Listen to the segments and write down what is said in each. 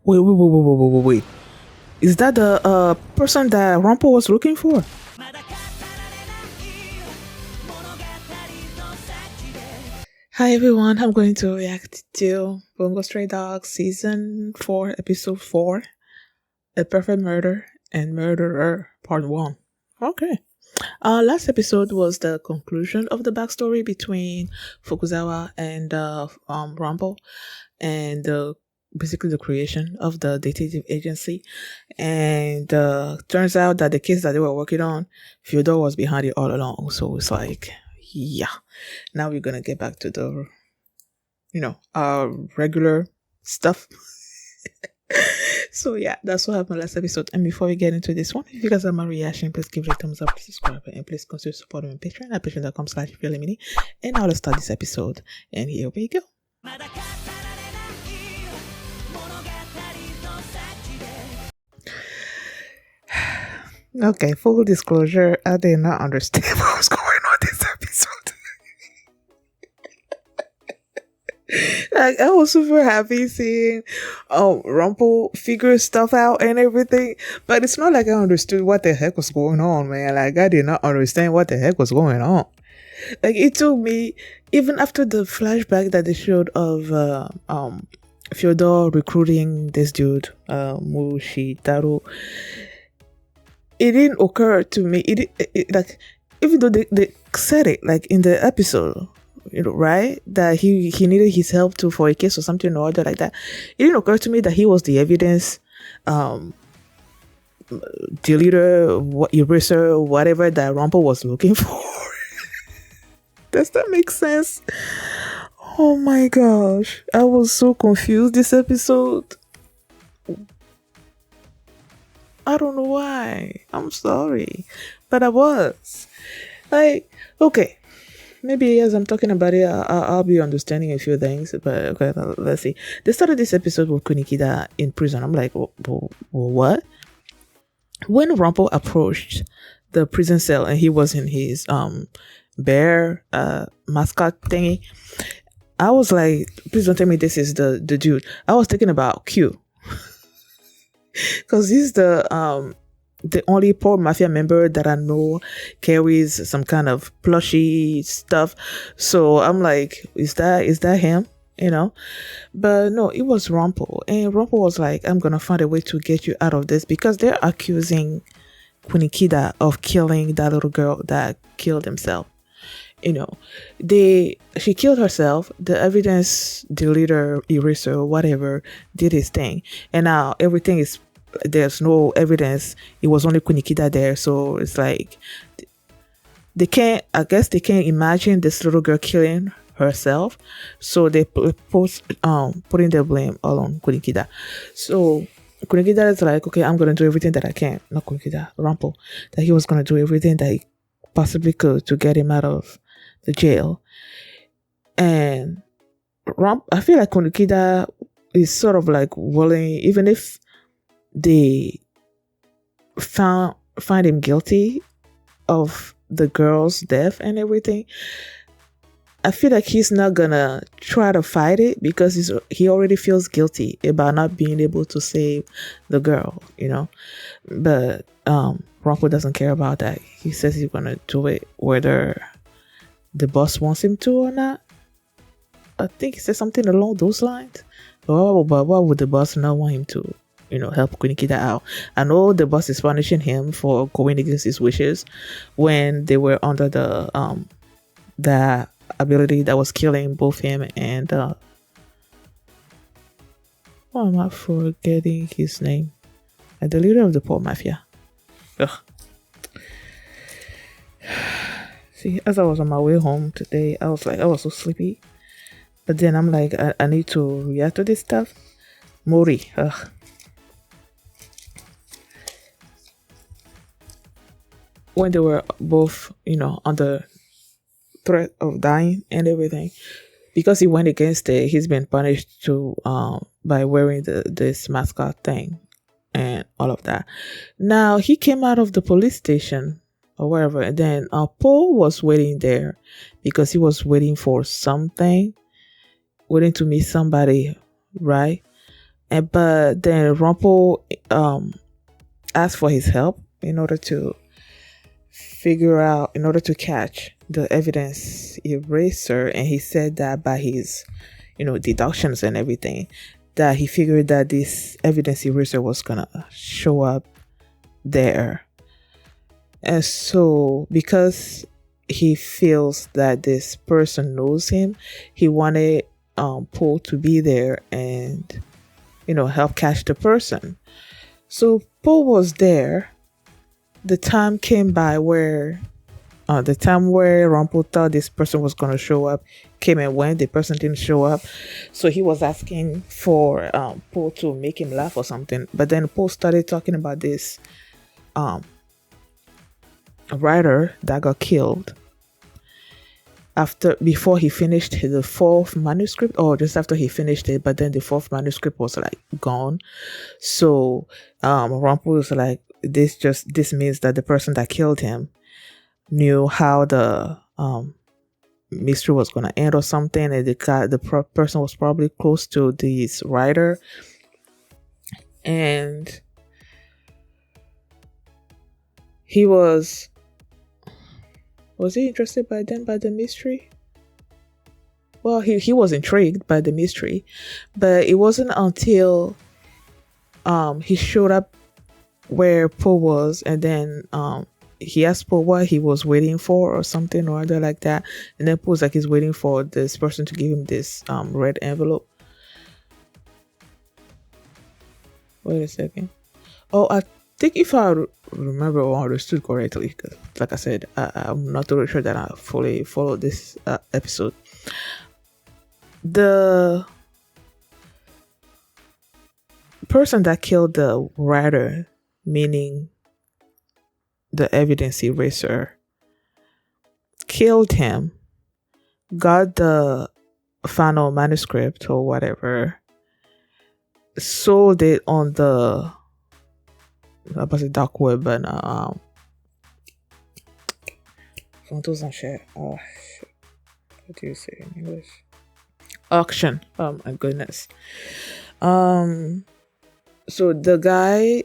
Wait. Is that the person that Rampo was looking for? Hi everyone, I'm going to react to Bungo Stray Dogs Season 4, Episode 4, A Perfect Murder and Murderer Part 1. Okay. Last episode was the conclusion of the backstory between Fukuzawa and Rampo, and basically the creation of the detective agency. And turns out that the case that they were working on, Fyodor was behind it all along. So it's like, yeah, now we're gonna get back to the, regular stuff. So yeah, that's what happened last episode. And before we get into this one, if you guys are my reaction, please give it a thumbs up, subscribe, and please consider supporting me on Patreon at patreon.com/feeling. And now let's start this episode. And here we go. Okay, full disclosure, I did not understand what was going on this episode. Like, I was super happy seeing Rumple figure stuff out and everything, but it's not like I understood what the heck was going on, man. Like, I did not understand what the heck was going on. Like, it took me, even after the flashback that they showed of Fyodor recruiting this dude, Mushitaru, it didn't occur to me. Like, even though they said it like in the episode, right, that he needed his help for a case or something or other like that, it didn't occur to me that he was the evidence deleter, eraser, whatever that Rampo was looking for. Does that make sense? Oh my gosh, I was so confused this episode. I don't know why. I'm sorry. But I was. Like, okay. Maybe as I'm talking about it, I'll be understanding a few things. But okay, let's see. They started this episode with Kunikida in prison. I'm like, what? When Rampo approached the prison cell and he was in his bear mascot thingy, I was like, please don't tell me this is the dude. I was thinking about Q. Because he's the only poor mafia member that I know carries some kind of plushy stuff. So I'm like, is that him? But no, it was Rampo. And Rampo was like, I'm gonna find a way to get you out of this, because they're accusing Kunikida of killing that little girl that killed himself. She killed herself. The evidence deleter, eraser, whatever, did his thing, and now everything is, there's no evidence. It was only Kunikida there, so it's like they can't imagine this little girl killing herself, so they putting the blame all on Kunikida. So Kunikida is like, okay, I'm gonna do everything that I can. Not Kunikida, Rampo, that he was gonna do everything that he possibly could to get him out of the jail. And I feel like Kunikida is sort of like willing, even if they find him guilty of the girl's death and everything, I feel like he's not gonna try to fight it, because he already feels guilty about not being able to save the girl, But Rampo doesn't care about that. He says he's gonna do it whether the boss wants him to or not. I think he said something along those lines. But why would the boss not want him to, help Kunikida out? I know the boss is punishing him for going against his wishes when they were under the ability that was killing both him and why am I forgetting his name? The leader of the poor mafia. Ugh. See, as I was on my way home today, I was so sleepy. But then I'm like, I need to react to this stuff. Mori. Ugh. When they were both, under threat of dying and everything, because he went against it, he's been punished by wearing this mascot thing and all of that. Now he came out of the police station or wherever, and then Paul was waiting there because he was waiting for something, waiting to meet somebody, right? And but then Rumple asked for his help in order to catch the evidence eraser, and he said that by his deductions and everything, that he figured that this evidence eraser was gonna show up there. And so because he feels that this person knows him, he wanted Paul to be there and help catch the person. So Paul was there. The time came by where the time where Rumple thought this person was going to show up came and went. The person didn't show up. So he was asking for Paul to make him laugh or something. But then Paul started talking about this writer that got killed before he finished the fourth manuscript, or just after he finished it, but then the fourth manuscript was like gone. So Rumple was like, this means that the person that killed him knew how the mystery was going to end or something, and the person was probably close to this writer, and he was he interested by the mystery? Well, he was intrigued by the mystery, but it wasn't until he showed up where Poe was, and then he asked Poe what he was waiting for or something or other like that, and then Poe's like he's waiting for this person to give him this red envelope. Wait a second. Oh, I think if I remember or understood correctly, because like I said, I'm not totally sure that I fully followed this episode. The person that killed the writer, meaning the evidence eraser, killed him, got the final manuscript or whatever, sold it on the dark web, and photos and share. Oh shit. What do you say in English? Auction. Oh my goodness. So the guy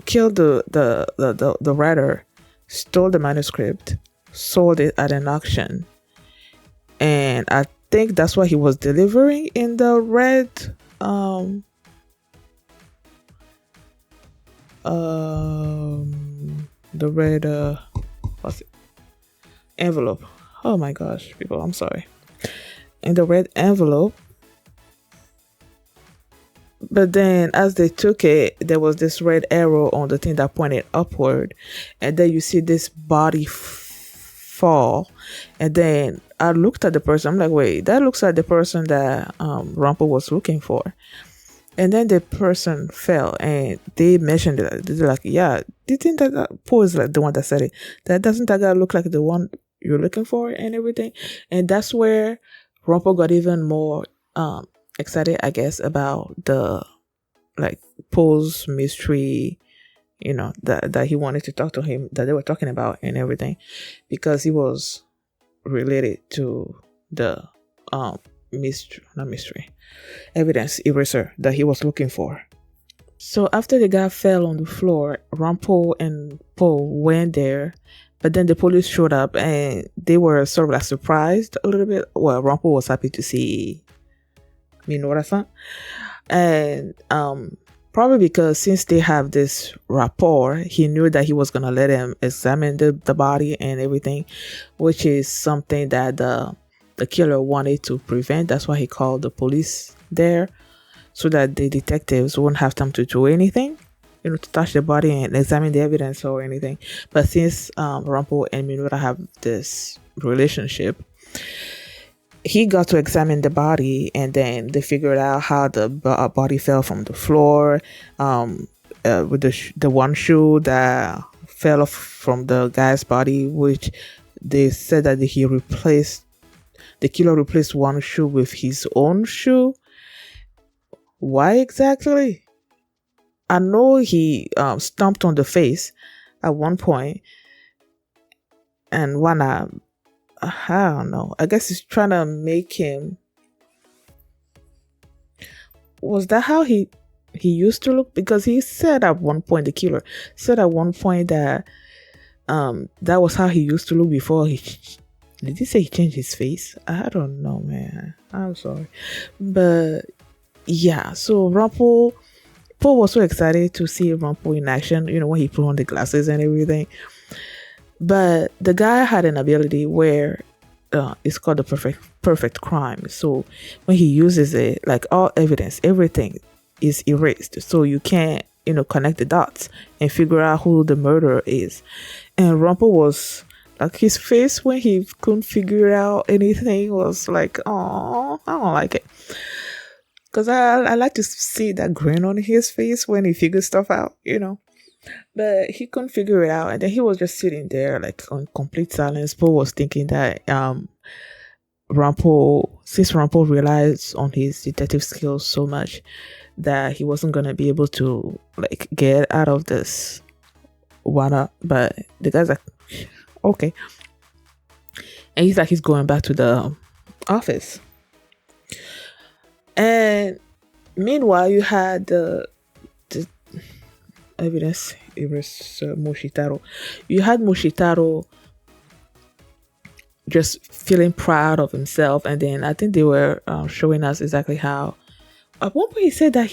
killed the writer, stole the manuscript, sold it at an auction, and I think that's what he was delivering in the red what's it? Envelope. Oh my gosh, people, I'm sorry. In the red envelope. But then as they took it, there was this red arrow on the thing that pointed upward, and then you see this body fall. And then I looked at the person. I'm like, wait, that looks like the person that Rumple was looking for. And then the person fell, and they mentioned it. They're like, yeah, do you think that Poe is like the one that said it? That doesn't that guy look like the one you're looking for and everything? And that's where Rumple got even more excited, I guess, about the Poe's mystery, that he wanted to talk to him, that they were talking about and everything, because he was related to the evidence eraser that he was looking for. So after the guy fell on the floor, Rampo and Poe went there, but then the police showed up and they were sort of surprised a little bit. Well, Rampo was happy to see Minoru-san, and probably because since they have this rapport, he knew that he was gonna let him examine the body and everything, which is something that the killer wanted to prevent. That's why he called the police there, so that the detectives wouldn't have time to do anything, to touch the body and examine the evidence or anything. But since Rampo and Minoru have this relationship, he got to examine the body, and then they figured out how the body fell from the floor, with the one shoe that fell off from the guy's body, which they said that the killer replaced one shoe with his own shoe. Why exactly? I know he stomped on the face at one point, and I don't know. I guess he's trying to make him. was that how he used to look? Because he said at one point, the killer said at one point that that was how he used to look before did he say he changed his face? I don't know, man. I'm sorry. But yeah, so Rumple, Paul was so excited to see Rumple in action, when he put on the glasses and everything. But the guy had an ability where it's called the perfect crime. So when he uses it, like all evidence, everything is erased. So you can't, connect the dots and figure out who the murderer is. And Rumple was like, his face when he couldn't figure out anything was like, oh, I don't like it. Because I like to see that grin on his face when he figures stuff out. But he couldn't figure it out. And then he was just sitting there like on complete silence. Paul was thinking that since Rampo relies on his detective skills so much, that he wasn't going to be able to like get out of this water. But the guy's like, okay. And he's going back to the office. And meanwhile, you had the evidence. It was Moshitaro. You had Moshitaro just feeling proud of himself, and then I think they were showing us exactly how. At one point, he said that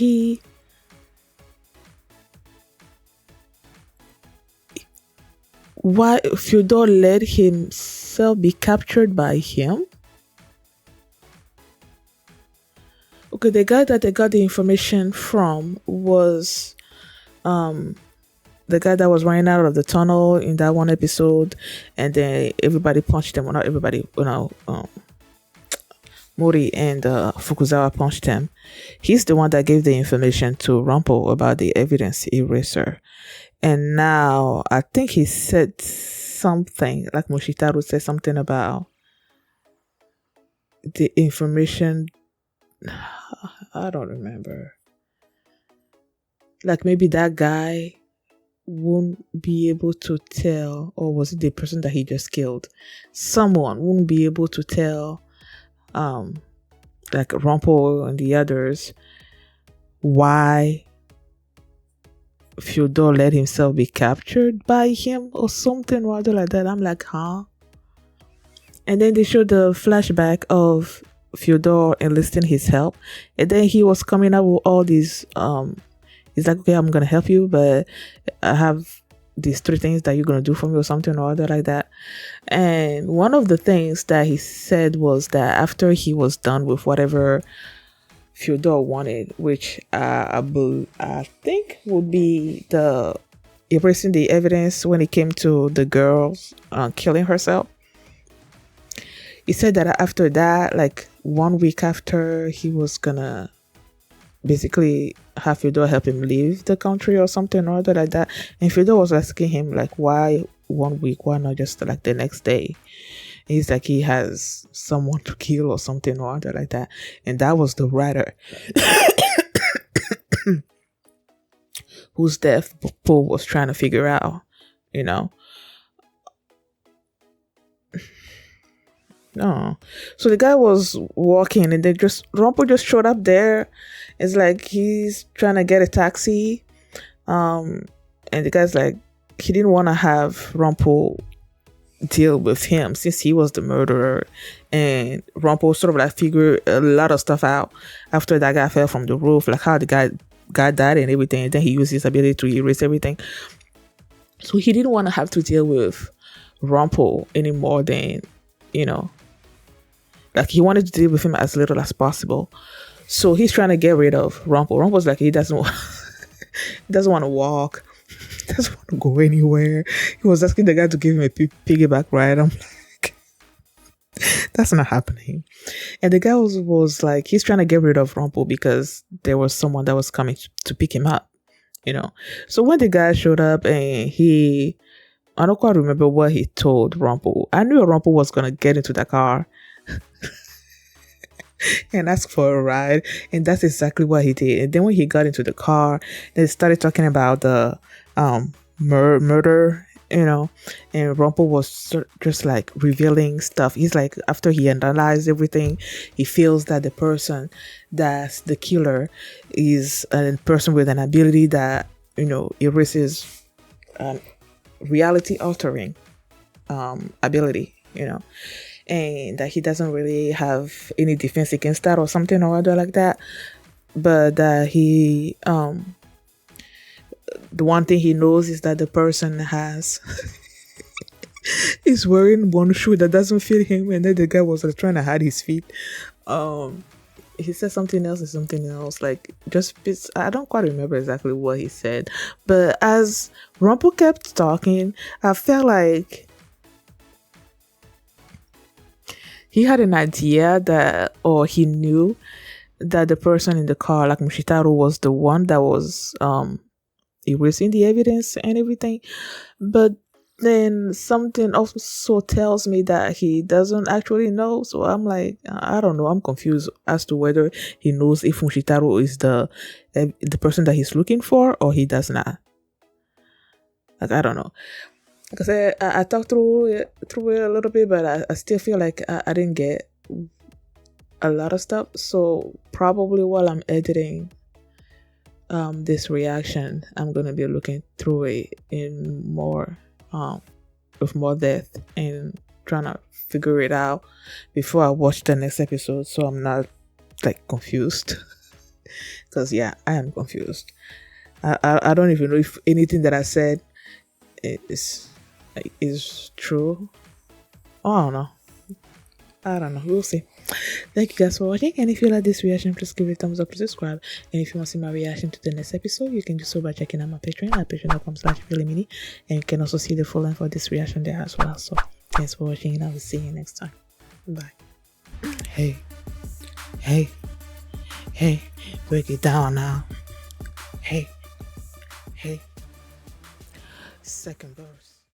why Fyodor let himself be captured by him. Okay, the guy that they got the information from was the guy that was running out of the tunnel in that one episode, and then everybody punched him. Well, not everybody, Mori and Fukuzawa punched him. He's the one that gave the information to Rampo about the evidence eraser. And now I think he said something, like Moshitaru said something about the information. I don't remember. Like maybe that guy won't be able to tell, or was it the person that he just killed? Someone won't be able to tell, like Rampo and the others, why Fyodor let himself be captured by him or something or other like that. I'm like, huh? And then they showed the flashback of Fyodor enlisting his help, and then he was coming up with all these he's like, okay, I'm gonna help you, but I have these 3 things that you're gonna do for me or something or other like that. And one of the things that he said was that after he was done with whatever Fyodor wanted, which I think would be the erasing the evidence when it came to the girl killing herself. He said that after that, like 1 week after, he was gonna basically have Fyodor help him leave the country or something or other like that. And Fyodor was asking him like, why 1 week? Why not just like the next day? And he's like, he has someone to kill or something or other like that. And that was the writer whose death Paul was trying to figure out, No. So the guy was walking, and Rompo just showed up there. It's like he's trying to get a taxi. And the guy's like, he didn't want to have Rompo deal with him since he was the murderer. And Rompo sort of like figured a lot of stuff out after that guy fell from the roof, like how the guy died and everything. And then he used his ability to erase everything. So he didn't want to have to deal with Rompo any more than, like he wanted to deal with him as little as possible. So he's trying to get rid of Rompo. Rompo's like, he doesn't want to walk. He doesn't want to go anywhere. He was asking the guy to give him a piggyback ride. I'm like, that's not happening. And the guy was like, he's trying to get rid of Rompo because there was someone that was coming to pick him up, So when the guy showed up and I don't quite remember what he told Rompo. I knew Rompo was going to get into the car and ask for a ride, and that's exactly what he did. And then when he got into the car, they started talking about the murder you know, and Rumple was just like revealing stuff. He's like, after he analyzed everything, he feels that the person that's the killer is a person with an ability that, erases reality altering ability, and that he doesn't really have any defense against that or something or other like that. But that the one thing he knows is that the person is wearing one shoe that doesn't fit him, and then the guy was like trying to hide his feet. Um, he said something else and something else, like I don't quite remember exactly what he said, but as Rumple kept talking, I felt like he had an idea that, or he knew that the person in the car, like Mushitaru, was the one that was erasing the evidence and everything. But then something also tells me that he doesn't actually know. So I'm like, I don't know. I'm confused as to whether he knows if Mushitaru is the person that he's looking for, or he does not. Like, I don't know. Because I talked through it a little bit, but I still feel like I didn't get a lot of stuff. So probably while I'm editing this reaction, I'm gonna be looking through it in more with more depth and trying to figure it out before I watch the next episode, so I'm not like confused. Because yeah, I am confused. I don't even know if anything that I said is true. Oh, I don't know. We'll see. Thank you guys for watching, and if you like this reaction, please give it a thumbs up, please subscribe, and if you want to see my reaction to the next episode, you can do so by checking out my Patreon at patreon.com/mini, and you can also see the full length for this reaction there as well. So thanks for watching, and I will see you next time. Bye. Hey, break it down now. Hey, second verse.